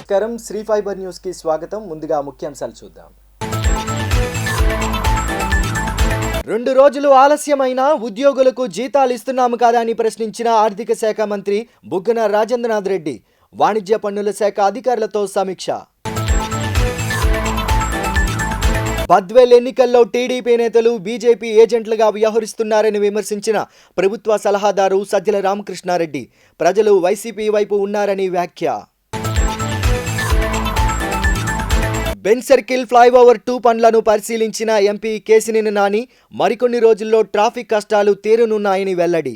నమస్కారం Shri fibre news కి స్వాగతం. ముందుగా ముఖ్యాంశాలు చూద్దాం. 2 రోజులు ఆలస్యమైన ఉద్యోగులకు జీతాలు ఇస్తున్నాము కదా అని ప్రశ్నించిన ఆర్థిక శాఖ మంత్రి బుగ్గన రాజేంద్రనాథ్ రెడ్డి. వాణిజ్య పన్నుల శాఖ అధికారులతో సమీక్ష. బద్వేల్ ఎన్నికల్లో టీడీపీ నేతలు బీజేపీ ఏజెంట్లుగా వ్యవహరిస్తున్నారని విమర్శించిన ప్రభుత్వ సలహాదారు సజ్జల రామకృష్ణారెడ్డి. ప్రజలు వైసీపీ వైపు ఉన్నారని వ్యాఖ్య. బెన్ సర్కిల్ ఫ్లైఓవర్ 2 పనులను పరిశీలించిన ఎంపీ కేశినేని నాని మరికొన్ని రోజుల్లో ట్రాఫిక్ కష్టాలు తీరనున్నాయని వెల్లడి.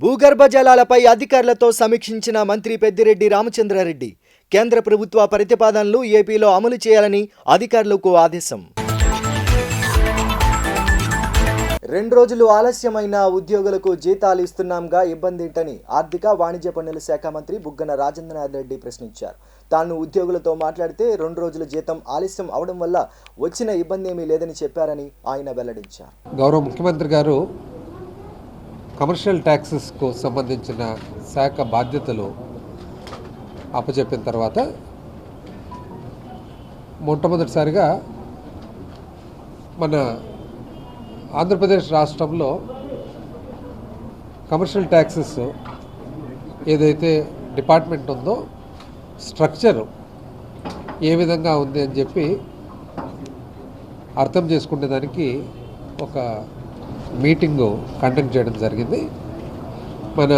భూగర్భ జలాలపై అధికారులతో సమీక్షించిన మంత్రి పెద్దిరెడ్డి రామచంద్రారెడ్డి. కేంద్ర ప్రభుత్వ ప్రతిపాదనలు ఏపీలో అమలు చేయాలని అధికారులకు ఆదేశం. 2 రోజులు ఆలస్యమైన ఉద్యోగులకు జీతాలు ఇస్తున్నాంగా ఇబ్బంది ఏంటని ఆర్థిక వాణిజ్య పన్నుల శాఖ మంత్రి బుగ్గన రాజేంద్రనాథ్ రెడ్డి ప్రశ్నించారు. తాను ఉద్యోగులతో మాట్లాడితే 2 రోజుల జీతం ఆలస్యం అవడం వల్ల వచ్చిన ఇబ్బంది ఏమీ లేదని చెప్పారని ఆయన వెల్లడించారు. గౌరవ ముఖ్యమంత్రి గారు కమర్షియల్ ట్యాక్సెస్కు సంబంధించిన శాఖ బాధ్యతలు అప్పచెప్పిన తర్వాత మొట్టమొదటిసారిగా మన ఆంధ్రప్రదేశ్ రాష్ట్రంలో కమర్షియల్ ట్యాక్సెస్ ఏదైతే డిపార్ట్మెంట్ ఉందో స్ట్రక్చర్ ఏ విధంగా ఉంది అని చెప్పి అర్థం చేసుకునేదానికి ఒక మీటింగు కండక్ట్ చేయడం జరిగింది. మన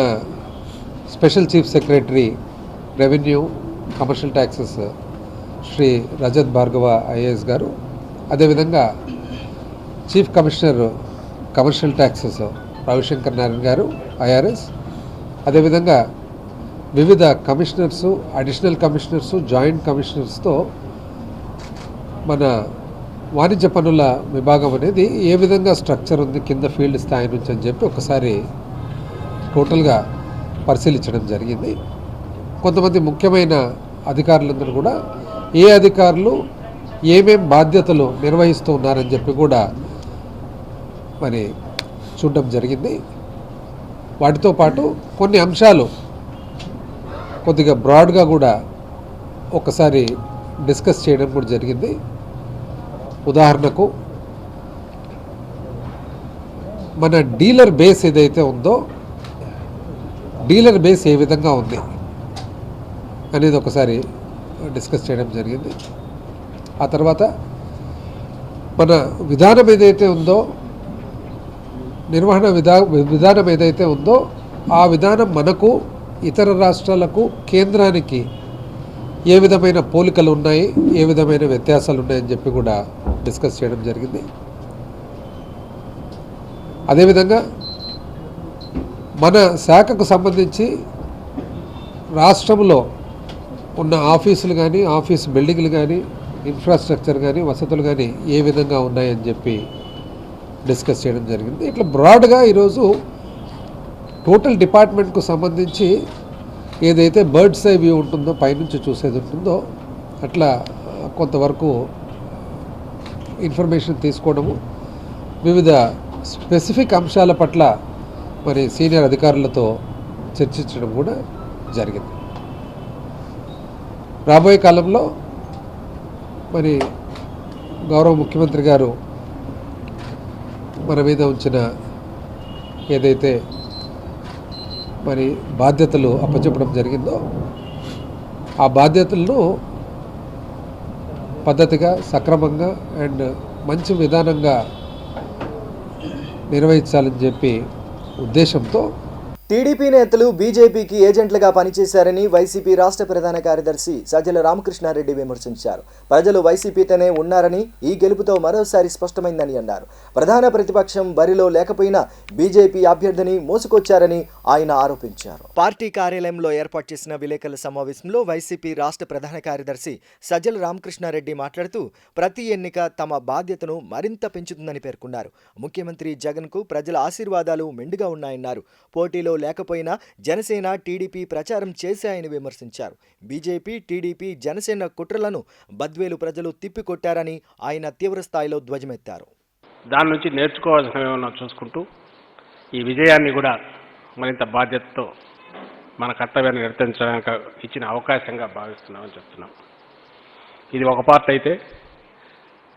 special chief secretary revenue commercial taxes Shri Rajat Bhargava IAS గారు, అదేవిధంగా chief commissioner commercial taxes Ravishankar Narayana గారు ఐఆర్ఎస్, అదేవిధంగా వివిధ కమిషనర్సు, అడిషనల్ కమిషనర్సు, జాయింట్ కమిషనర్స్తో మన వాణిజ్య పన్నుల విభాగం అనేది ఏ విధంగా స్ట్రక్చర్ ఉంది కింద ఫీల్డ్ స్థాయి నుంచి అని చెప్పి ఒకసారి టోటల్గా పరిశీలించడం జరిగింది. కొంతమంది ముఖ్యమైన అధికారులందరూ కూడా ఏ అధికారులు ఏమేం బాధ్యతలు నిర్వహిస్తూ ఉన్నారని చెప్పి కూడా మరి చూడడం జరిగింది. వాటితో పాటు కొన్ని అంశాలు కొద్దిగా బ్రాడ్గా కూడా ఒకసారి డిస్కస్ చేయడం కూడా జరిగింది. ఉదాహరణకు మన డీలర్ బేస్ ఏదైతే ఉందో డీలర్ బేస్ ఏ విధంగా ఉంది అనేది ఒకసారి డిస్కస్ చేయడం జరిగింది. ఆ తర్వాత మన విధానం ఏదైతే ఉందో నిర్వహణ విధానం ఏదైతే ఉందో ఆ విధానం మనకు ఇతర రాష్ట్రాలకు కేంద్రానికి ఏ విధమైన పోలికలు ఉన్నాయి, ఏ విధమైన వ్యత్యాసాలు ఉన్నాయని చెప్పి కూడా డిస్కస్ చేయడం జరిగింది. అదేవిధంగా మన శాఖకు సంబంధించి రాష్ట్రంలో ఉన్న ఆఫీసులు కానీ, ఆఫీస్ బిల్డింగ్లు కానీ, ఇన్ఫ్రాస్ట్రక్చర్ కానీ, వసతులు కానీ ఏ విధంగా ఉన్నాయని చెప్పి డిస్కస్ చేయడం జరిగింది. ఇట్లా బ్రాడ్గా ఈరోజు టోటల్ డిపార్ట్మెంట్కు సంబంధించి ఏదైతే బర్డ్స్ ఐ వ్యూ ఉంటుందో, పైనుంచి చూసేది ఉంటుందో, అట్లా కొంతవరకు ఇన్ఫర్మేషన్ తీసుకోవడము, వివిధ స్పెసిఫిక్ అంశాల పట్ల మరి సీనియర్ అధికారులతో చర్చించడం కూడా జరిగింది. రాబోయే కాలంలో మరి గౌరవ ముఖ్యమంత్రి గారు మన మీద ఉంచిన ఏదైతే మరి బాధ్యతలు అప్పచెప్పడం జరిగిందో ఆ బాధ్యతలను పద్ధతిగా, సక్రమంగా అండ్ మంచి విధానంగా నిర్వహించాలని చెప్పి ఉద్దేశంతో టీడీపీ నేతలు బీజేపీకి ఏజెంట్లుగా పనిచేశారని వైసీపీ రాష్ట్ర ప్రధాన కార్యదర్శి సజ్జల రామకృష్ణారెడ్డి విమర్శించారు. ప్రజలు వైసీపీతోనే ఉన్నారని ఈ గెలుపుతో మరోసారి స్పష్టమైందని అన్నారు. ప్రధాన ప్రతిపక్షం బరిలో లేకపోయినా బీజేపీ అభ్యర్థిని మోసుకొచ్చారని ఆయన ఆరోపించారు. పార్టీ కార్యాలయంలో ఏర్పాటు చేసిన విలేకరుల సమావేశంలో వైసీపీ రాష్ట్ర ప్రధాన కార్యదర్శి సజ్జల రామకృష్ణారెడ్డి మాట్లాడుతూ ప్రతి ఎన్నిక తమ బాధ్యతను మరింత పెంచుతుందని పేర్కొన్నారు. ముఖ్యమంత్రి జగన్కు ప్రజల ఆశీర్వాదాలు మెండుగా ఉన్నాయన్నారు. పోటీలో లేకపోయినా జనసేన, టీడీపీ ప్రచారం చేశాయని విమర్శించారు. బీజేపీ, టీడీపీ, జనసేన కుట్రలను బద్వేలు ప్రజలు తిప్పికొట్టారని ఆయన తీవ్ర స్థాయిలో ధ్వజమెత్తారు. దాని నుంచి నేర్చుకోవాల్సినవి ఏమన్నా చూసుకుంటూ ఈ విజయాన్ని కూడా మరింత బాధ్యతతో మన కర్తవ్యాన్ని నిర్వర్తించడానికి ఇచ్చిన అవకాశంగా భావిస్తున్నామని చెప్తున్నాం. ఇది ఒక పార్ట్ అయితే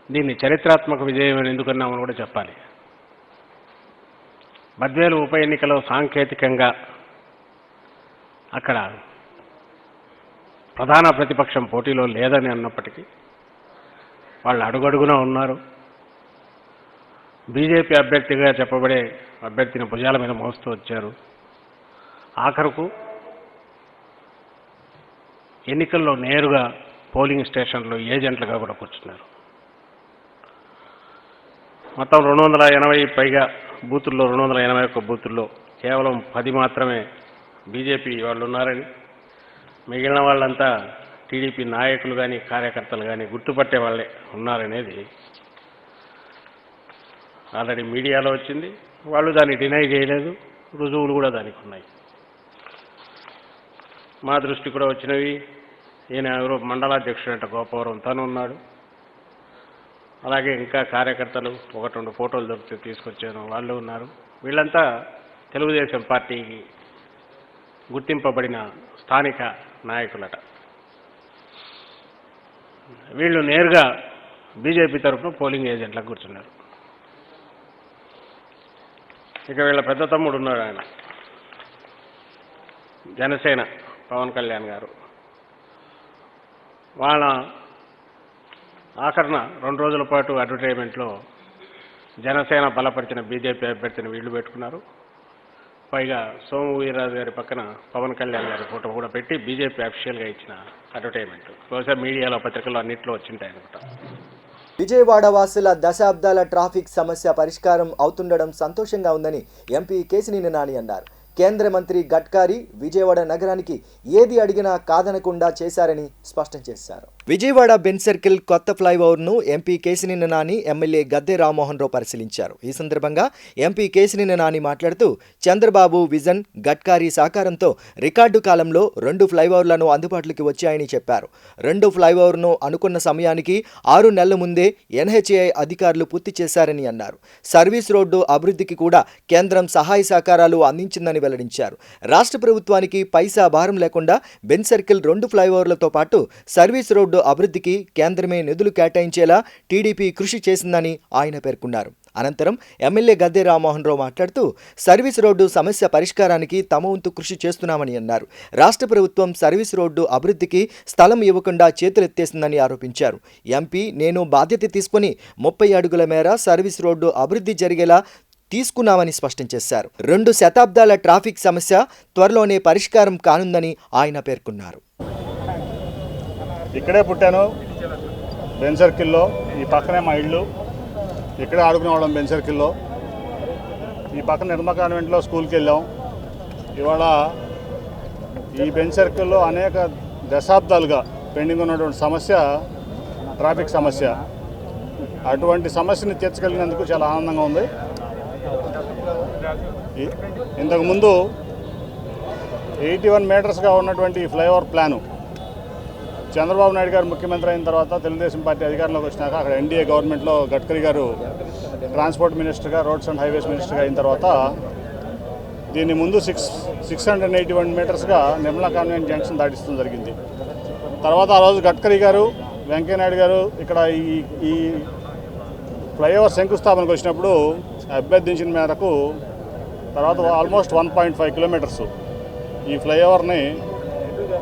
దీన్ని చరిత్రాత్మక విజయం అని ఎందుకన్నామని కూడా చెప్పాలి. బద్వేలు ఉప ఎన్నికలో సాంకేతికంగా అక్కడ ప్రధాన ప్రతిపక్షం పోటీలో లేదని అన్నప్పటికీ వాళ్ళు అడుగడుగునా ఉన్నారు. బీజేపీ అభ్యర్థిగా చెప్పబడే అభ్యర్థిని భుజాల మీద మోస్తూ వచ్చారు. ఆఖరుకు ఎన్నికల్లో నేరుగా పోలింగ్ స్టేషన్లో ఏజెంట్లుగా కూడా కూర్చున్నారు. మొత్తం 280 పైగా బూతుల్లో 281 బూతుల్లో కేవలం 10 మాత్రమే బీజేపీ వాళ్ళు ఉన్నారని, మిగిలిన వాళ్ళంతా టీడీపీ నాయకులు కానీ కార్యకర్తలు కానీ గుర్తుపట్టే వాళ్ళే ఉన్నారనేది ఆల్రెడీ మీడియాలో వచ్చింది. వాళ్ళు దాన్ని డినై చేయలేదు, రుజువులు కూడా దానికి ఉన్నాయి. మా దృష్టి కూడా వచ్చినవి. ఈయన ఎవరో మండలాధ్యక్షుడంట గోపవరం తను ఉన్నాడు. అలాగే ఇంకా కార్యకర్తలు 1-2 ఫోటోలు దొరికితే తీసుకొచ్చాను వాళ్ళు ఉన్నారు. వీళ్ళంతా తెలుగుదేశం పార్టీకి గుర్తింపబడిన స్థానిక నాయకులట. వీళ్ళు నేరుగా బీజేపీ తరఫున పోలింగ్ ఏజెంట్లకు కూర్చున్నారు. ఇక వీళ్ళ పెద్ద తమ్ముడు ఉన్నాడు, ఆయన జనసేన పవన్ కళ్యాణ్ గారు. వాళ్ళ ఆఖరణ 2 రోజుల పాటు అడ్వర్టైజ్మెంట్లో జనసేన బలపరిచిన బీజేపీ అభ్యర్థిని వీళ్ళు పెట్టుకున్నారు. పైగా సోము వీర్రాజు గారి పక్కన పవన్ కళ్యాణ్ గారి ఫోటో కూడా పెట్టి బీజేపీ అఫీషియల్గా ఇచ్చిన అడ్వర్టైజ్మెంట్ బహుశా మీడియాలో పత్రికల్లో అన్నింటిలో వచ్చింటాయి అనుకుంటా. విజయవాడ వాసుల దశాబ్దాల ట్రాఫిక్ సమస్య పరిష్కారం అవుతుండడం సంతోషంగా ఉందని ఎంపీ కేశినేని నాని అన్నారు. కేంద్ర మంత్రి గడ్కరీ విజయవాడ నగరానికి ఏది అడిగినా కాదనకుండా చేశారని స్పష్టం చేశారు. విజయవాడ బెన్ సర్కిల్ కొత్త ఫ్లైఓవర్ను ఎంపీ కేశినేని నాని, ఎమ్మెల్యే గద్దె రామ్మోహన్ రావు పరిశీలించారు. ఈ సందర్భంగా ఎంపీ కేశినేని నాని మాట్లాడుతూ చంద్రబాబు విజన్, గడ్కరీ సహకారంతో రికార్డు కాలంలో 2 ఫ్లైఓవర్లను అందుబాటులోకి వచ్చాయని చెప్పారు. 2 ఫ్లైఓవర్ను అనుకున్న సమయానికి 6 నెలల ముందే ఎన్హెచ్ఏఐ అధికారులు పూర్తి చేశారని అన్నారు. సర్వీస్ రోడ్డు అభివృద్ధికి కూడా కేంద్రం సహాయ సహకారాలు అందించిందని వెల్లడించారు. రాష్ట్ర ప్రభుత్వానికి పైసా భారం లేకుండా బెన్ సర్కిల్ 2 ఫ్లైఓవర్లతో పాటు సర్వీస్ రోడ్డు అభివృద్ధికి కేంద్రమే నిధులు కేటాయించేలా టీడీపీ కృషి చేసిందని ఆయన పేర్కొన్నారు. అనంతరం ఎమ్మెల్యే గద్దె రామ్మోహన్ రావు మాట్లాడుతూ సర్వీస్ రోడ్డు సమస్య పరిష్కారానికి తమ వంతు కృషి చేస్తున్నామని అన్నారు. రాష్ట్ర ప్రభుత్వం సర్వీస్ రోడ్డు అభివృద్ధికి స్థలం ఇవ్వకుండా చేతులెత్తేసిందని ఆరోపించారు. ఎంపీ నేను బాధ్యత తీసుకుని 30 అడుగుల మేర సర్వీస్ రోడ్డు అభివృద్ధి జరిగేలా తీసుకున్నామని స్పష్టం చేశారు. 2 శతాబ్దాల ట్రాఫిక్ సమస్య త్వరలోనే పరిష్కారం కానుందని ఆయన పేర్కొన్నారు. ఇక్కడే పుట్టాను, బెన్ సర్కిల్లో. ఈ పక్కనే మా ఇల్లు, ఇక్కడే ఆడుకునేవాళ్ళం బెన్ సర్కిల్లో. ఈ పక్కన నిర్మ కాన్వెంట్లో స్కూల్కి వెళ్ళాం. ఇవాళ ఈ బెన్ సర్కిల్లో అనేక దశాబ్దాలుగా పెండింగ్ ఉన్నటువంటి సమస్య ట్రాఫిక్ సమస్య. అటువంటి సమస్యని తీర్చగలిగినందుకు చాలా ఆనందంగా ఉంది. ఇంతకుముందు 81 మీటర్స్గా ఉన్నటువంటి ఈ ఫ్లైఓవర్ ప్లాను చంద్రబాబు నాయుడు గారు ముఖ్యమంత్రి అయిన తర్వాత, తెలుగుదేశం పార్టీ అధికారంలోకి వచ్చినాక, అక్కడ ఎన్డీఏ గవర్నమెంట్లో గడ్కరీ గారు ట్రాన్స్పోర్ట్ మినిస్టర్గా, రోడ్స్ అండ్ హైవేస్ మినిస్టర్గా అయిన తర్వాత దీన్ని ముందు 681 మీటర్స్గా నిర్మలా కాన్వెంట్ జంక్షన్ దాటిస్తూ జరిగింది. తర్వాత ఆ రోజు గడ్కరీ గారు, వెంకయ్యనాయుడు గారు ఇక్కడ ఈ ఫ్లైఓవర్ శంకుస్థాపనకు వచ్చినప్పుడు అభ్యర్థించిన మేరకు తర్వాత ఆల్మోస్ట్ 1.5 కిలోమీటర్స్ ఈ ఫ్లైఓవర్ని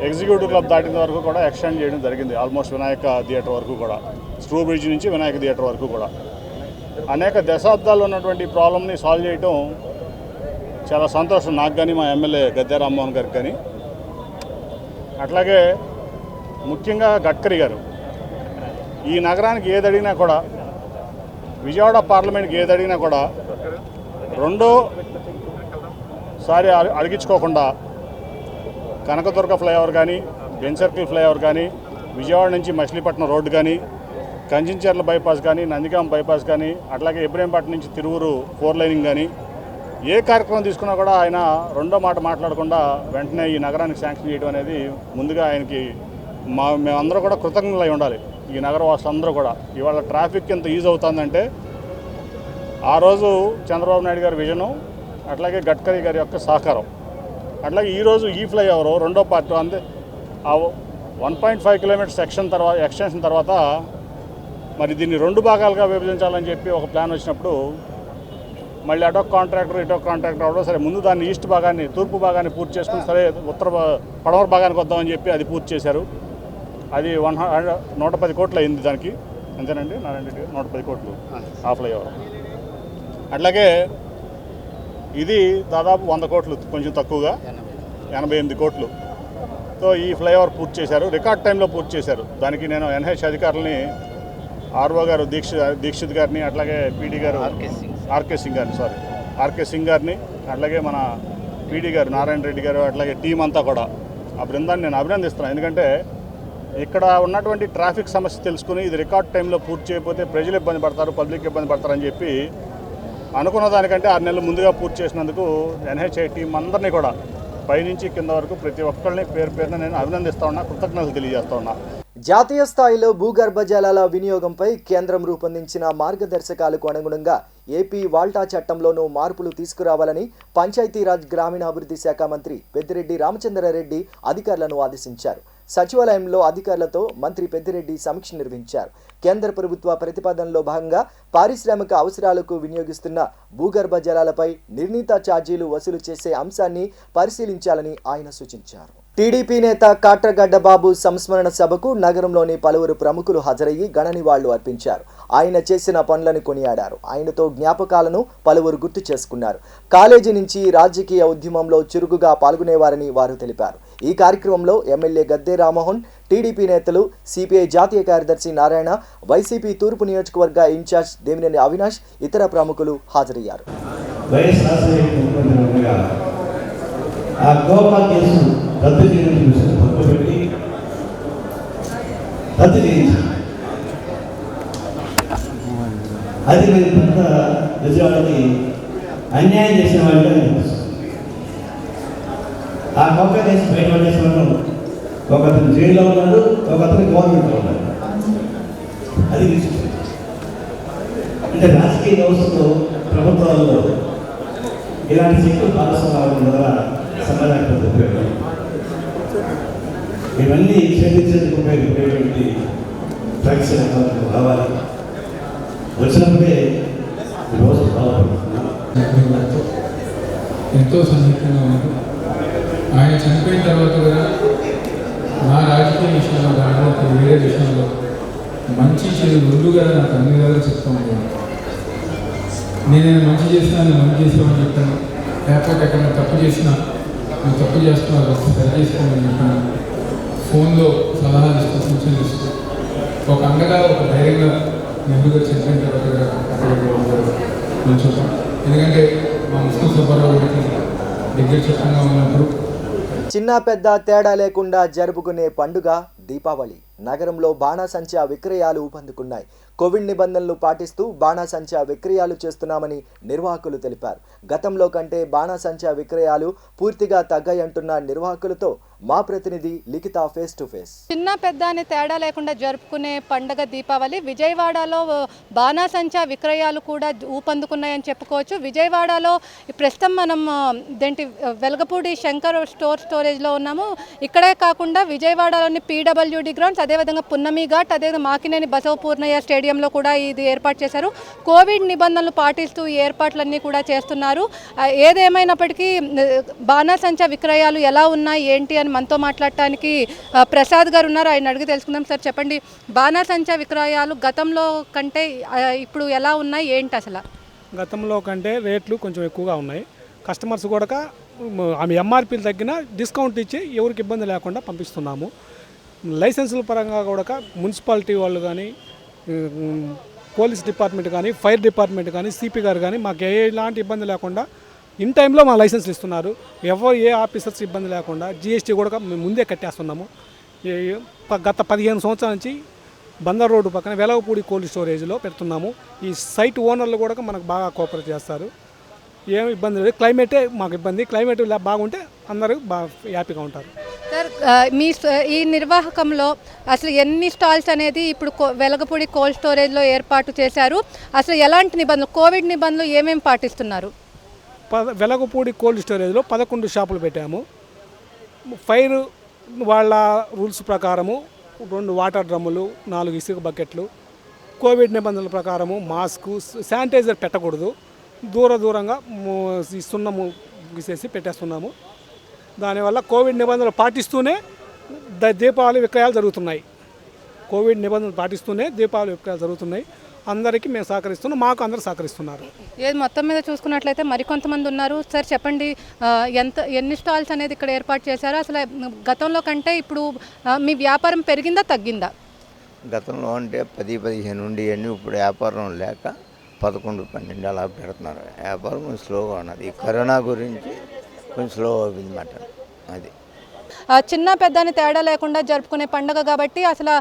ఎగ్జిక్యూటివ్ క్లబ్ దాటిన వరకు కూడా ఎక్స్టెండ్ చేయడం జరిగింది. ఆల్మోస్ట్ వినాయక థియేటర్ వరకు కూడా, స్ట్రూ బ్రిడ్జ్ నుంచి వినాయక థియేటర్ వరకు కూడా. అనేక దశాబ్దాల్లో ఉన్నటువంటి ప్రాబ్లమ్ని సాల్వ్ చేయటం చాలా సంతోషం నాకు కానీ, మా ఎమ్మెల్యే గద్దె రామ్మోహన్ గారికి కానీ. అట్లాగే ముఖ్యంగా గడ్కరీ గారు ఈ నగరానికి ఏది అడిగినా కూడా, విజయవాడ పార్లమెంట్కి ఏది అడిగినా కూడా రెండోసారి అడిగించుకోకుండా కనకదుర్గ ఫ్లైఓవర్ కానీ, బెన్ సర్కిల్ ఫ్లైఓవర్ కానీ, విజయవాడ నుంచి మచిలీపట్నం రోడ్డు కానీ, కంచించర్ల బైపాస్ కానీ, నందిగాం బైపాస్ కానీ, అట్లాగే ఇబ్రహీంపట్నం నుంచి తిరువురు 4 లైనింగ్ కానీ, ఏ కార్యక్రమం తీసుకున్నా కూడా ఆయన రెండో మాట మాట్లాడకుండా వెంటనే ఈ నగరానికి శాంక్షన్ చేయడం అనేది ముందుగా ఆయనకి మేమందరూ కూడా కృతజ్ఞులై ఉండాలి. ఈ నగర వాసులందరూ కూడా ఇవాళ ట్రాఫిక్ ఎంత ఈజీ అవుతుందంటే, ఆ రోజు చంద్రబాబు నాయుడు గారి విజను, అట్లాగే గడ్కరీ గారి యొక్క సహకారం, అట్లాగే ఈరోజు ఈ ఫ్లైఓవర్ రెండో పార్ట్ అంతే ఆ 1.5 కిలోమీటర్ ఎక్స్టెన్షన్ తర్వాత మరి దీన్ని 2 భాగాలుగా విభజించాలని చెప్పి ఒక ప్లాన్ వచ్చినప్పుడు మళ్ళీ అటొక కాంట్రాక్టర్ ఇటొక కాంట్రాక్టర్ అవడం సరే ముందు దాన్ని ఈస్ట్ భాగాన్ని తూర్పు భాగాన్ని పూర్తి చేసుకుని సరే పడమర భాగానికి వద్దామని చెప్పి అది పూర్తి చేశారు. అది 110 కోట్లు అయింది దానికి, అంతేనండి నారాయణ రెడ్డి 110 కోట్లు ఆ ఫ్లైఓవర్. అట్లాగే ఇది దాదాపు 100 కోట్లు, కొంచెం తక్కువగా 88 కోట్లు తో ఈ ఫ్లైఓవర్ పూర్తి చేశారు. రికార్డ్ టైంలో పూర్తి చేశారు. దానికి నేను ఎన్హెచ్ అధికారులని ఆర్ఓ గారు దీక్షిత్ గారిని, అట్లాగే పీడీ గారు ఆర్కే సింగ్ గారిని, అట్లాగే మన పీడీ గారు నారాయణ రెడ్డి గారు, అట్లాగే టీం అంతా కూడా ఆ బృందాన్ని నేను అభినందిస్తున్నాను. ఎందుకంటే ఇక్కడ ఉన్నటువంటి ట్రాఫిక్ సమస్య తెలుసుకుని ఇది రికార్డ్ టైంలో పూర్తి చేయకపోతే ప్రజలు ఇబ్బంది పడతారు, పబ్లిక్ ఇబ్బంది పడతారని చెప్పి అనుకున్న దానికంటే 6 నెలలు ముందుగా పూర్తి చేసినందుకు ఎన్హెచ్ఐ టీం అందరినీ కూడా పైనుంచి కింద వరకు ప్రతి ఒక్కరిని పేరున నేను అభినందిస్తా ఉన్నా, కృతజ్ఞతలు తెలియజేస్తా ఉన్నా. జాతీయ స్థాయిలో భూగర్భ జలాల వినియోగంపై కేంద్రం రూపొందించిన మార్గదర్శకాలకు అనుగుణంగా ఏపీ వాల్టా చట్టంలోనూ మార్పులు తీసుకురావాలని పంచాయతీరాజ్ గ్రామీణాభివృద్ధి శాఖ మంత్రి పెద్దిరెడ్డి రామచంద్రారెడ్డి అధికారులను ఆదేశించారు. సచివాలయంలో అధికారులతో మంత్రి పెద్దిరెడ్డి సమీక్ష నిర్వహించారు. కేంద్ర ప్రభుత్వ ప్రతిపాదనలో భాగంగా పారిశ్రామిక అవసరాలకు వినియోగిస్తున్న భూగర్భ జలాలపై నిర్ణీత ఛార్జీలు వసూలు చేసే అంశాన్ని పరిశీలించాలని ఆయన సూచించారు. టీడీపీ నేత కాట్రగడ్డ బాబు సంస్మరణ సభకు నగరంలోని పలువురు ప్రముఖులు హాజరయ్యి ఘన నివాళులు అర్పించారు. ఆయన చేసిన పనులను కొనియాడారు. ఆయనతో జ్ఞాపకాలను పలువురు గుర్తు చేసుకున్నారు. కాలేజీ నుంచి రాజకీయ ఉద్యమంలో చురుకుగా పాల్గొనేవారని వారు తెలిపారు. ఈ కార్యక్రమంలో ఎమ్మెల్యే గద్దె రామ్మోహన్, టీడీపీ నేతలు, సిపిఐ జాతీయ కార్యదర్శి నారాయణ, వైసీపీ తూర్పు నియోజకవర్గ ఇన్ఛార్జ్ దేవినేని అవినాష్, ఇతర ప్రముఖులు హాజరయ్యారు. అది పెద్ద విజయవాడకి అన్యాయం చేసిన వాళ్ళే అనిపిస్తుంది. ఆ మొక్క చేసి బయటపడేసిన వాళ్ళు ఒకతను జైల్లో ఉన్నాడు, ఒకతను గవర్నమెంట్లో ఉన్నాడు. అది విషయం. అంటే రాజకీయ వ్యవస్థలో ప్రభుత్వాల్లో ఇలాంటి శక్తులు భాగస్వామ్యం ద్వారా సమాజానికి పెద్ద ఉపయోగం. ఇవన్నీ ఛేదించేందుకు ఉపయోగపడేటువంటి డ్రగ్స్ రావాలి. వచ్చినప్పుడే ఈరోజు బాగుపడుతున్నాం. ఎంతో సన్నిహితంగా ఉంది. ఆయన చనిపోయిన తర్వాత కూడా నా రాజకీయ విషయంలో కానీ వేరే విషయంలో మంచి చెడు రెండుగా నాకు అన్ని విధాలుగా చెప్తూ ఉంటాను. నేనైనా మంచి చేసినా నేను మంచి చేసామని చెప్పాను. లేకపోతే ఎక్కడైనా తప్పు చేసినా నువ్వు తప్పు చేస్తున్నావు సరి చేసుకోమని చెప్పాను. ఫోన్లో సలహాలు ఇస్తూ సూచనలు ఇస్తూ ఒక అండగా ఒక ధైర్యంగా నెహ్రూ చనిపోయిన తర్వాత నేను చూసాం. ఎందుకంటే మా ముస్లిం సుబ్బారావు గారికి దగ్గర చెప్పంగా ఉన్నప్పుడు చిన్న పెద్ద తేడా లేకుండా జరుపుకునే పండుగ దీపావళి. నగరంలో బాణాసంచా విక్రయాలు ఊపందుకున్నాయి. కోవిడ్ నిబంధనలు పాటిస్తూ బాణాసంచా విక్రయాలు చేస్తున్నామని నిర్వాహకులు తెలిపారు. గతంలో కంటే బాణాసంచా విక్రయాలు పూర్తిగా తగ్గాయంటున్న నిర్వాహకులతో మా ప్రతినిధి లిఖిత ఫేస్ టు ఫేస్. చిన్న పెద్ద అనే తేడా లేకుండా జరుపుకునే పండుగ దీపావళి. విజయవాడలో బాణాసంచా విక్రయాలు కూడా ఊపందుకున్నాయని చెప్పుకోవచ్చు. విజయవాడలో ప్రస్తుతం మనం వెలగపూడి శంకర్ స్టోరేజ్లో ఉన్నాము. ఇక్కడే కాకుండా విజయవాడలోని పీడబ్ల్యూడి గ్రౌండ్స్, అదేవిధంగా పున్నమి ఘాట్, అదేవిధంగా మాకినేని బసవపూర్ణయ్య స్టేడియంలో కూడా ఇది ఏర్పాటు చేశారు. కోవిడ్ నిబంధనలు పాటిస్తూ ఈ ఏర్పాట్లన్నీ కూడా చేస్తున్నారు. ఏదేమైనప్పటికీ బాణాసంచా విక్రయాలు ఎలా ఉన్నాయి ఏంటి అని మనతో మాట్లాడటానికి ప్రసాద్ గారు ఉన్నారు. ఆయన అడిగి తెలుసుకుందాం. సార్ చెప్పండి, బాణాసంచా విక్రయాలు గతంలో కంటే ఇప్పుడు ఎలా ఉన్నాయి ఏంటి? అసలు గతంలో కంటే రేట్లు కొంచెం ఎక్కువగా ఉన్నాయి. కస్టమర్స్ కూడా ఆమె ఎంఆర్పీలు తగ్గిన డిస్కౌంట్ ఇచ్చి ఎవరికి ఇబ్బంది లేకుండా పంపిస్తున్నాము. లైసెన్సుల పరంగా కూడా మున్సిపాలిటీ వాళ్ళు కానీ, పోలీస్ డిపార్ట్మెంట్ కానీ, ఫైర్ డిపార్ట్మెంట్ కానీ, సిపి గారు కానీ మాకు ఎలాంటి ఇబ్బంది లేకుండా ఇన్ టైంలో మా లైసెన్స్లు ఇస్తున్నారు. ఏ ఆఫీసర్స్ ఇబ్బంది లేకుండా జిఎస్టీ కూడా మేము ముందే కట్టేస్తున్నాము. గత 15 సంవత్సరాల నుంచి బందర్ రోడ్డు పక్కన వెలగపూడి కోల్డ్ స్టోరేజ్లో పెడుతున్నాము. ఈ సైట్ ఓనర్లు కూడా మనకు బాగా కోఆపరేట్ చేస్తారు. ఏమి ఇబ్బంది లేదు. క్లైమేటే మాకు ఇబ్బంది. క్లైమేట్ బాగుంటే అందరూ బాగా హ్యాపీగా ఉంటారు. సార్, మీ ఈ నిర్వాహకంలో అసలు ఎన్ని స్టాల్స్ అనేది ఇప్పుడు వెలగపూడి కోల్డ్ స్టోరేజ్లో ఏర్పాటు చేశారు? అసలు ఎలాంటి నిబంధనలు, కోవిడ్ నిబంధనలు ఏమేమి పాటిస్తున్నారు? వెలగపూడి కోల్డ్ స్టోరేజ్లో 11 షాపులు పెట్టాము. ఫైర్ వాళ్ళ రూల్స్ ప్రకారము 2 వాటర్ డ్రమ్ములు, 4 ఇసుక బకెట్లు, కోవిడ్ నిబంధనల ప్రకారము మాస్కు, శానిటైజర్ పెట్టకూడదు, దూరంగా సున్నము గీసేసి పెట్టేస్తున్నాము. దానివల్ల కోవిడ్ నిబంధనలు పాటిస్తూనే దీపావళి విక్రయాలు జరుగుతున్నాయి. కోవిడ్ నిబంధనలు పాటిస్తూనే దీపావళి విక్రయాలు జరుగుతున్నాయి. అందరికీ మేము సహకరిస్తున్నాం, మాకు అందరూ సహకరిస్తున్నారు. ఏది మొత్తం మీద చూసుకున్నట్లయితే మరికొంతమంది ఉన్నారు. సార్ చెప్పండి, ఎన్ని స్టాల్స్ అనేది ఇక్కడ ఏర్పాటు చేశారు? అసలు గతంలో కంటే ఇప్పుడు మీ వ్యాపారం పెరిగిందా తగ్గిందా? గతంలో అంటే 10-15 ఉండేవన్నీ ఇప్పుడు వ్యాపారం లేక 11-12 అలా పెడుతున్నారు. వ్యాపారం కొంచెం స్లోగా ఉన్నది. ఈ కరోనా గురించి కొంచెం స్లో అవుతుంది మాట. అది చిన్న పెద్ద అని తేడా లేకుండా జరుపుకునే పండుగ కాబట్టి అసలు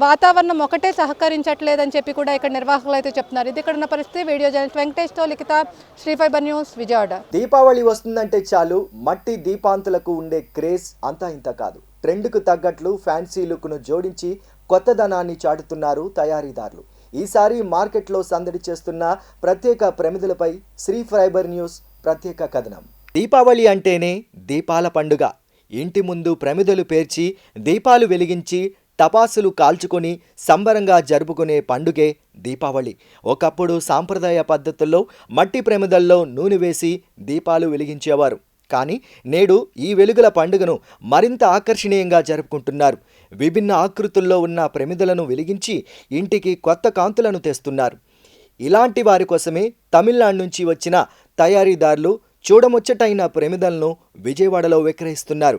వాతావరణం ఒకటే సహకరించట్లేదని చెప్పి కూడా ఇక్కడ నిర్వాహకులు అయితే చెప్తున్నారు. ఇది ఇక్కడ ఉన్న పరిస్థితి. వీడియో జర్నలిస్ట్ వెంకటేష్తో లిఖిత, శ్రీ ఫైబర్ న్యూస్, విజయవాడ. దీపావళి వస్తుందంటే చాలు మట్టి దీపాంతులకు ఉండే క్రేజ్ అంతా ఇంత కాదు. ట్రెండ్కు తగ్గట్లు ఫ్యాన్సీ లుక్ను జోడించి కొత్తదనాన్ని చాటుతున్నారు తయారీదారులు. ఈసారి మార్కెట్లో సందడి చేస్తున్న ప్రత్యేక ప్రమిదలపై శ్రీ ఫైబర్ న్యూస్ ప్రత్యేక కథనం. దీపావళి అంటేనే దీపాల పండుగ. ఇంటి ముందు ప్రమిదలు పేర్చి దీపాలు వెలిగించి టపాసులు కాల్చుకొని సంబరంగా జరుపుకునే పండుగే దీపావళి. ఒకప్పుడు సాంప్రదాయ పద్ధతుల్లో మట్టి ప్రమిదల్లో నూనె వేసి దీపాలు వెలిగించేవారు. కానీ నేడు ఈ వెలుగుల పండుగను మరింత ఆకర్షణీయంగా జరుపుకుంటున్నారు. విభిన్న ఆకృతుల్లో ఉన్న ప్రమిదలను వెలిగించి ఇంటికి కొత్త కాంతులను తెస్తున్నారు. ఇలాంటి వారి కోసమే తమిళనాడు నుంచి వచ్చిన తయారీదారులు చూడముచ్చటైన ప్రమిదలను విజయవాడలో విక్రయిస్తున్నారు.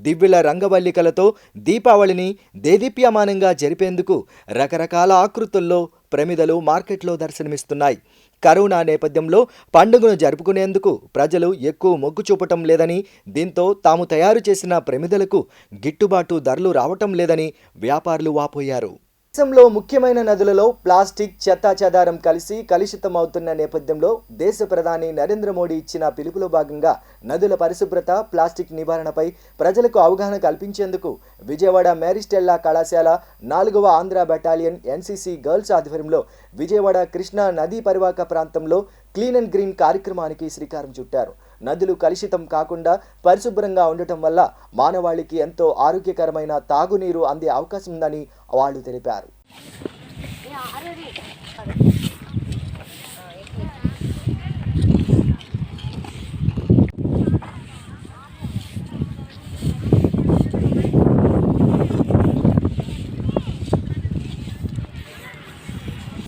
దివ్యల రంగవల్లికలతో దీపావళిని దేదీప్యమానంగా జరిపేందుకు రకరకాల ఆకృతుల్లో ప్రమిదలు మార్కెట్లో దర్శనమిస్తున్నాయి. కరోనా నేపథ్యంలో పండుగను జరుపుకునేందుకు ప్రజలు ఎక్కువ మొగ్గు చూపటం లేదని, దీంతో తాము తయారు చేసిన ప్రమిదలకు గిట్టుబాటు ధరలు రావటం లేదని వ్యాపారులు వాపోయారు. దేశంలో ముఖ్యమైన నదులలో ప్లాస్టిక్ చెత్తాచెదారం కలిసి కలుషితమవుతున్న నేపథ్యంలో దేశ ప్రధాని నరేంద్ర మోడీ ఇచ్చిన పిలుపులో భాగంగా నదుల పరిశుభ్రత, ప్లాస్టిక్ నివారణపై ప్రజలకు అవగాహన కల్పించేందుకు విజయవాడ మేరీస్టెల్లా కళాశాల 4వ ఆంధ్ర బెటాలియన్ ఎన్సీసీ గర్ల్స్ ఆధ్వర్యంలో విజయవాడ కృష్ణా నదీ పరివాహక ప్రాంతంలో క్లీన్ అండ్ గ్రీన్ కార్యక్రమానికి శ్రీకారం చుట్టారు. నదులు కలుషితం కాకుండా పరిశుభ్రంగా ఉండటం వల్ల మానవాళికి ఎంతో ఆరోగ్యకరమైన తాగునీరు అందే అవకాశం ఉందని వాళ్ళు తెలిపారు.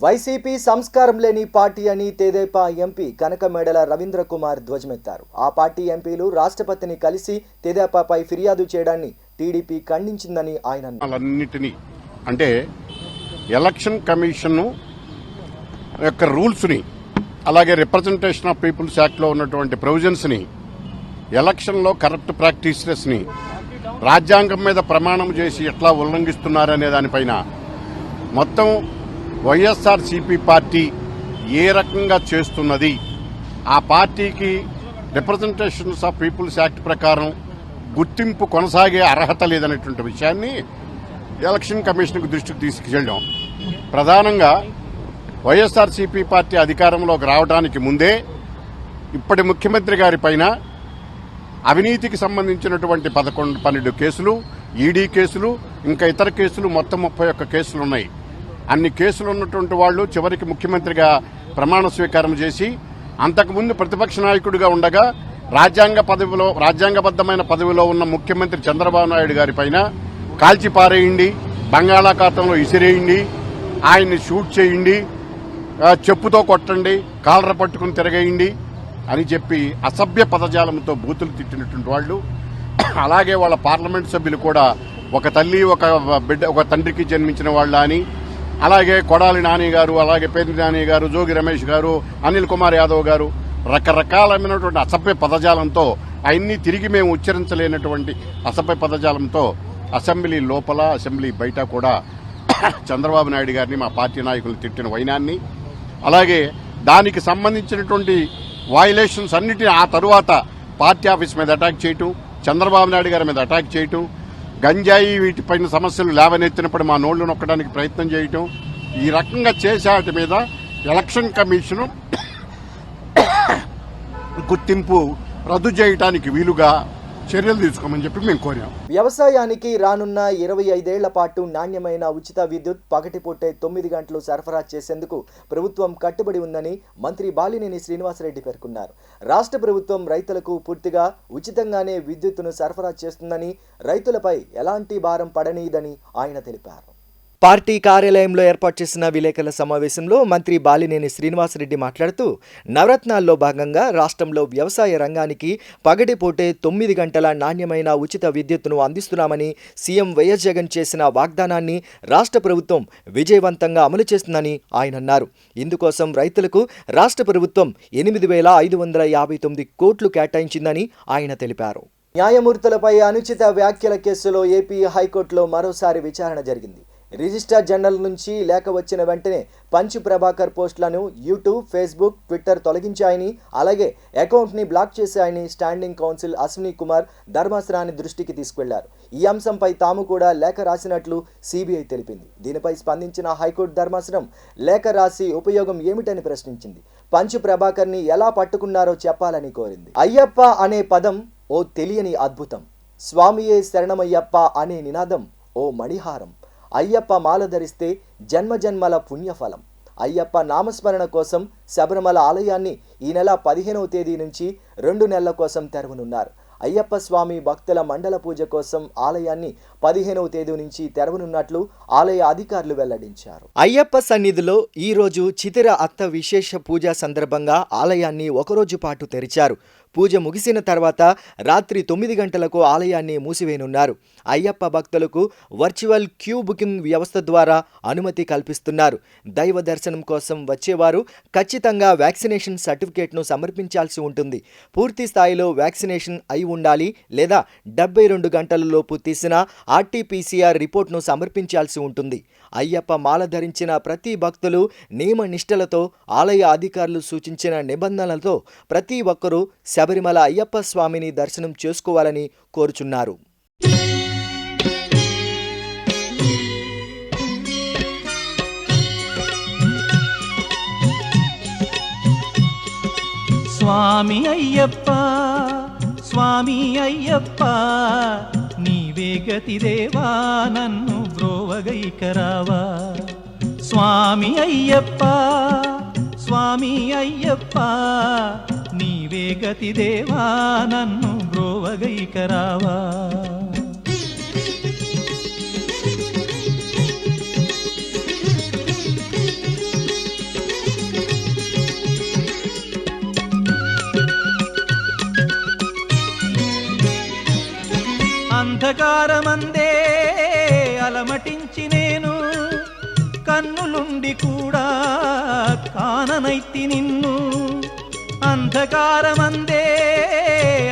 వైసీపీ సంస్కారం లేని పార్టీ అని తెదేపా ఎంపీ కనకమేడల రవీంద్ర కుమార్ ధ్వజమెత్తారు. ఆ పార్టీ ఎంపీలు రాష్ట్రపతిని కలిసి తెదేపాపై ఫిర్యాదు చేయడాన్ని టీడీపీ ఖండించిందని ఆయన అన్నిటినీ అంటే ఎలక్షన్ కమిషన్ యొక్క రూల్స్ని, అలాగే రిప్రజెంటేషన్ ఆఫ్ పీపుల్స్ యాక్ట్లో ఉన్నటువంటి ప్రొవిజన్స్ని, ఎలక్షన్లో కరప్ట్ ప్రాక్టీసెస్ని రాజ్యాంగం మీద ప్రమాణం చేసి ఎట్లా ఉల్లంఘిస్తున్నారనే దానిపైన మొత్తం వైఎస్ఆర్సీపీ పార్టీ ఏ రకంగా చేస్తున్నది, ఆ పార్టీకి రిప్రజెంటేషన్స్ ఆఫ్ పీపుల్స్ యాక్ట్ ప్రకారం గుర్తింపు కొనసాగే అర్హత లేదనేటువంటి విషయాన్ని ఎలక్షన్ కమిషన్కు దృష్టికి తీసుకెళ్ళాం. ప్రధానంగా వైఎస్ఆర్సీపీ పార్టీ అధికారంలోకి రావడానికి ముందే ఇప్పటి ముఖ్యమంత్రి గారి పైన అవినీతికి సంబంధించినటువంటి 11-12 కేసులు, ఈడీ కేసులు, ఇంకా ఇతర కేసులు మొత్తం 31 కేసులు ఉన్నాయి. అన్ని కేసులు ఉన్నటువంటి వాళ్ళు చివరికి ముఖ్యమంత్రిగా ప్రమాణ స్వీకారం చేసి అంతకుముందు ప్రతిపక్ష నాయకుడిగా ఉండగా రాజ్యాంగబద్దమైన పదవిలో ఉన్న ముఖ్యమంత్రి చంద్రబాబు నాయుడు గారి పైన కాల్చి పారేయండి, బంగాళాఖాతంలో ఇసిరేయండి, ఆయన్ని షూట్ చేయండి, చెప్పుతో కొట్టండి, కాలర పట్టుకుని తిరగేయండి అని చెప్పి అసభ్య పదజాలంతో బూతులు తిట్టినటువంటి వాళ్ళు. అలాగే వాళ్ళ పార్లమెంట్ సభ్యులు కూడా ఒక తల్లి ఒక తండ్రికి జన్మించిన వాళ్ళ అని, అలాగే కొడాలి నాని గారు, అలాగే పేర్ని నాని గారు, జోగి రమేష్ గారు, అనిల్ కుమార్ యాదవ్ గారు రకరకాలైనటువంటి అసభ్య పదజాలంతో ఆయన్ని తిరిగి మేము ఉచ్చరించలేనటువంటి అసభ్య పదజాలంతో అసెంబ్లీ లోపల, అసెంబ్లీ బయట కూడా చంద్రబాబు నాయుడు గారిని, మా పార్టీ నాయకులు తిట్టిన వైనాన్ని, అలాగే దానికి సంబంధించినటువంటి వయలేషన్స్ అన్నిటిని ఆ తరువాత పార్టీ ఆఫీస్ మీద అటాక్ చేయటం, చంద్రబాబు నాయుడు గారి మీద అటాక్ చేయటం, గంజాయి వీటిపైన సమస్యలు లేవనెత్తినప్పుడు మా నోళ్లు నొక్కడానికి ప్రయత్నం చేయటం, ఈ రకంగా చేసే వాటి మీద ఎలక్షన్ కమిషను గుర్తింపు రద్దు చేయడానికి వీలుగా చర్యలు తీసుకోమని చెప్పి మేము కోరాం. వ్యవసాయానికి రానున్న 25 ఏళ్ల పాటు నాణ్యమైన ఉచిత విద్యుత్ పగటిపూటే 9 గంటలు సరఫరా చేసేందుకు ప్రభుత్వం కట్టుబడి ఉందని మంత్రి బాలినేని శ్రీనివాసరెడ్డి పేర్కొన్నారు. రాష్ట్ర ప్రభుత్వం రైతులకు పూర్తిగా ఉచితంగానే విద్యుత్తును సరఫరా చేస్తుందని, రైతులపై ఎలాంటి భారం పడనీయదని ఆయన తెలిపారు. పార్టీ కార్యాలయంలో ఏర్పాటు చేసిన విలేకరుల సమావేశంలో మంత్రి బాలినేని శ్రీనివాసరెడ్డి మాట్లాడుతూ, నవరత్నాల్లో భాగంగా రాష్ట్రంలో వ్యవసాయ రంగానికి పగటిపూటే 9 గంటల నాణ్యమైన ఉచిత విద్యుత్తును అందిస్తున్నామని, సీఎం వైఎస్ జగన్ చేసిన వాగ్దానాన్ని రాష్ట్ర ప్రభుత్వం విజయవంతంగా అమలు చేస్తుందని ఆయన అన్నారు. ఇందుకోసం రైతులకు రాష్ట్ర ప్రభుత్వం 8,559 కోట్లు కేటాయించిందని ఆయన తెలిపారు. న్యాయమూర్తులపై అనుచిత వ్యాఖ్యల కేసులో ఏపీ హైకోర్టులో మరోసారి విచారణ జరిగింది. రిజిస్ట్రార్ జనరల్ నుంచి లేఖ వచ్చిన వెంటనే పంచు ప్రభాకర్ పోస్టులను యూట్యూబ్, ఫేస్బుక్, ట్విట్టర్ తొలగించాయని, అలాగే అకౌంట్ని బ్లాక్ చేశాయని స్టాండింగ్ కౌన్సిల్ అశ్విని కుమార్ ధర్మాసనాన్ని దృష్టికి తీసుకెళ్లారు. ఈ అంశంపై తాము కూడా లేఖ రాసినట్లు సిబిఐ తెలిపింది. దీనిపై స్పందించిన హైకోర్టు ధర్మాసనం లేఖ రాసి ఉపయోగం ఏమిటని ప్రశ్నించింది. పంచు ప్రభాకర్ని ఎలా పట్టుకున్నారో చెప్పాలని కోరింది. అయ్యప్ప అనే పదం ఓ తెలియని అద్భుతం, స్వామియే శరణమయ్యప్ప అనే నినాదం ఓ మణిహారం, అయ్యప్ప మాల ధరిస్తే జన్మజన్మల పుణ్యఫలం. అయ్యప్ప నామస్మరణ కోసం శబరిమల ఆలయాన్ని ఈ నెల 15వ తేదీ నుంచి 2 నెలల కోసం తెరవనున్నారు. అయ్యప్ప స్వామి భక్తుల మండల పూజ కోసం ఆలయాన్ని 15వ తేదీ నుంచి తెరవనున్నట్లు ఆలయ అధికారులు వెల్లడించారు. అయ్యప్ప సన్నిధిలో ఈ రోజు చితిర అత్త విశేష పూజ సందర్భంగా ఆలయాన్ని ఒకరోజు పాటు తెరిచారు. పూజ ముగిసిన తర్వాత రాత్రి 9 గంటలకు ఆలయాన్ని మూసివేయనున్నారు. అయ్యప్ప భక్తులకు వర్చువల్ క్యూ బుకింగ్ వ్యవస్థ ద్వారా అనుమతి కల్పిస్తున్నారు. దైవ దర్శనం కోసం వచ్చేవారు ఖచ్చితంగా వ్యాక్సినేషన్ సర్టిఫికేట్ను సమర్పించాల్సి ఉంటుంది. పూర్తి స్థాయిలో వ్యాక్సినేషన్ అయి ఉండాలి లేదా 72 గంటలలోపు తీసిన ఆర్టీపీసీఆర్ రిపోర్ట్ను సమర్పించాల్సి ఉంటుంది. అయ్యప్ప మాల ధరించిన ప్రతి భక్తులు నియమ నిష్టలతో ఆలయ అధికారులు సూచించిన నిబంధనలతో ప్రతి ఒక్కరూ శబరిమల అయ్యప్ప స్వామిని దర్శనం చేసుకోవాలని కోరుచున్నారు. స్వామి అయ్యప్ప, స్వామి అయ్యప్ప, నీవే గతి దేవా నన్ను బ్రోవగైకరావా. స్వామి అయ్యప్ప, స్వామి అయ్యప్ప, నీవే గతి దేవా నన్ను బ్రోవగైకరావా. అంధకారమందే అలమటించి నేను కన్నులుండి కూడా కాననైతి నిన్ను. అంధకారమందే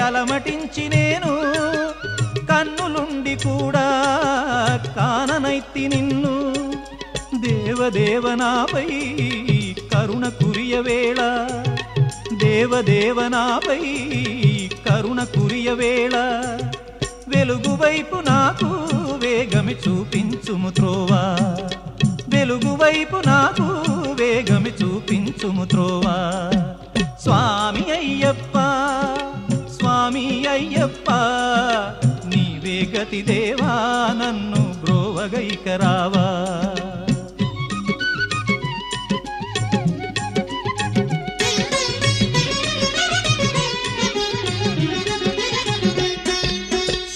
అలమటించి నేను కన్నులుండి కూడా కాననైతి నిన్ను. దేవదేవనాపై కరుణ కురియవేళ, దేవదేవనాపై కరుణ కురియవేళ, వెలుగు వైపు నాకు వేగమి చూపించుము త్రోవా. వెలుగు వైపు నాకు వేగమి చూపించుము త్రోవా. స్వామి అయ్యప్ప, స్వామి అయ్యప్ప, నీవే గతి దేవా నన్ను బ్రోవగైకరావా.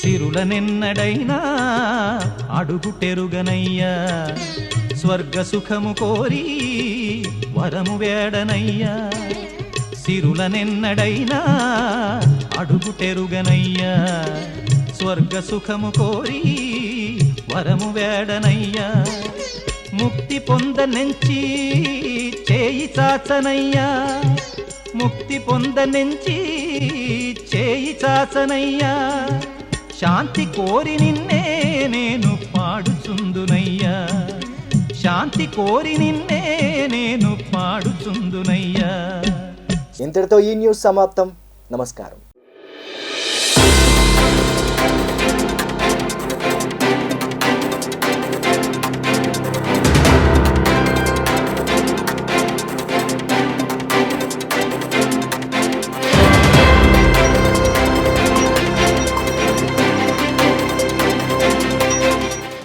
సిరులనెన్నడైనా అడుగుటెరుగనయ్యా, స్వర్గ సుఖము కోరి వరము వేడనయ్యా. సిరులనెన్నడైనా అడుగుటెరుగనయ్యా, స్వర్గ సుఖము కోరి వరము వేడనయ్యా. ముక్తి పొందనెంచి చేయి చాచనయ్యా, ముక్తి పొందనెంచి చేయి చాచనయ్యా. శాంతి కోరి నిన్నే నేను పాడుచుందునయ్యా, శాంతి కోరి నిన్నే నేను పాడుచుందునయ్యా. ఇంతటితో ఈ న్యూస్ సమాప్తం. నమస్కారం.